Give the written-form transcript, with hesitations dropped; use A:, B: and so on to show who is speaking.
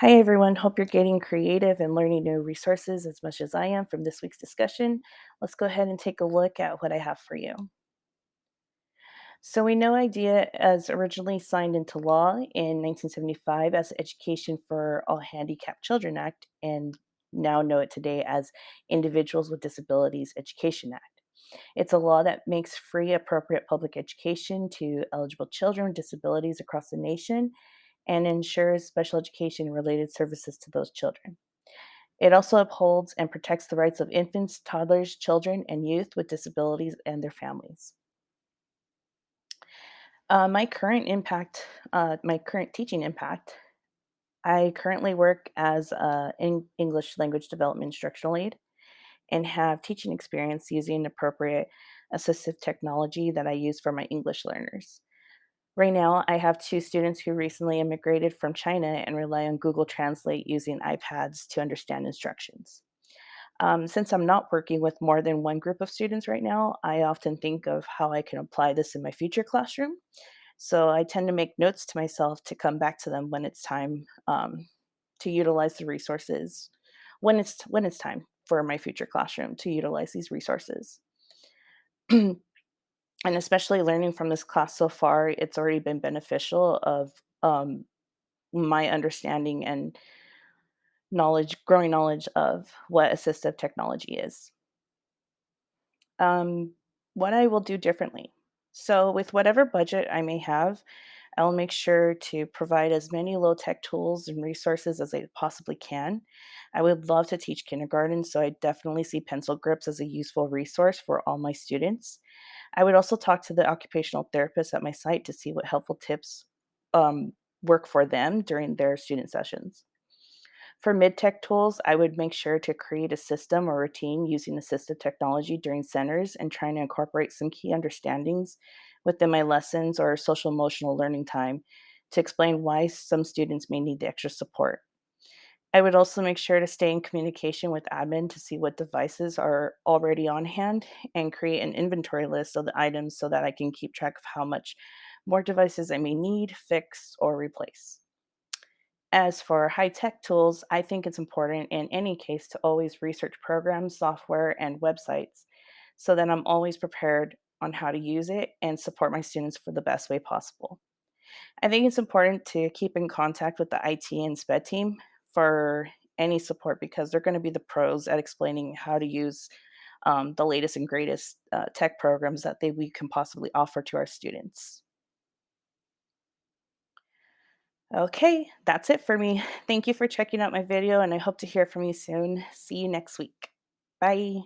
A: Hi, everyone. Hope you're getting creative and learning new resources as much as I am from this week's discussion. Let's go ahead and take a look at what I have for you. So, we know IDEA as originally signed into law in 1975 as the Education for All Handicapped Children Act, and now know it today as Individuals with Disabilities Education Act. It's a law that makes free, appropriate public education to eligible children with disabilities across the nation and ensures special education related services to those children. It also upholds and protects the rights of infants, toddlers, children, and youth with disabilities and their families. My current teaching impact, I currently work as an English language development instructional aide and have teaching experience using appropriate assistive technology that I use for my English learners. Right now, I have two students who recently immigrated from China and rely on Google Translate using iPads to understand instructions. Since I'm not working with more than one group of students right now, I often think of how I can apply this in my future classroom. So I tend to make notes to myself to come back to them when it's time to utilize the resources. When it's time for my future classroom to utilize these resources. And especially learning from this class so far, it's already been beneficial of um, my understanding and growing knowledge of what assistive technology is. Um, what I will do differently. So, with whatever budget I may have, I'll make sure to provide as many low tech tools and resources as I possibly can. I would love to teach kindergarten, so I definitely see pencil grips as a useful resource for all my students. I would also talk to the occupational therapist at my site to see what helpful tips um, work for them during their student sessions. For mid-tech tools, I would make sure to create a system or routine using assistive technology during centers and trying to incorporate some key understandings within my lessons or social emotional learning time to explain why some students may need the extra support. I would also make sure to stay in communication with admin to see what devices are already on hand and create an inventory list of the items so that I can keep track of how much more devices I may need, fix, or replace. As for high tech tools, I think it's important in any case to always research programs, software, and websites so that I'm always prepared on how to use it and support my students for the best way possible. I think it's important to keep in contact with the IT and SPED team for any support because they're going to be the pros at explaining how to use the latest and greatest tech programs that we can possibly offer to our students. Okay, that's it for me. Thank you for checking out my video, and I hope to hear from you soon. See you next week. Bye.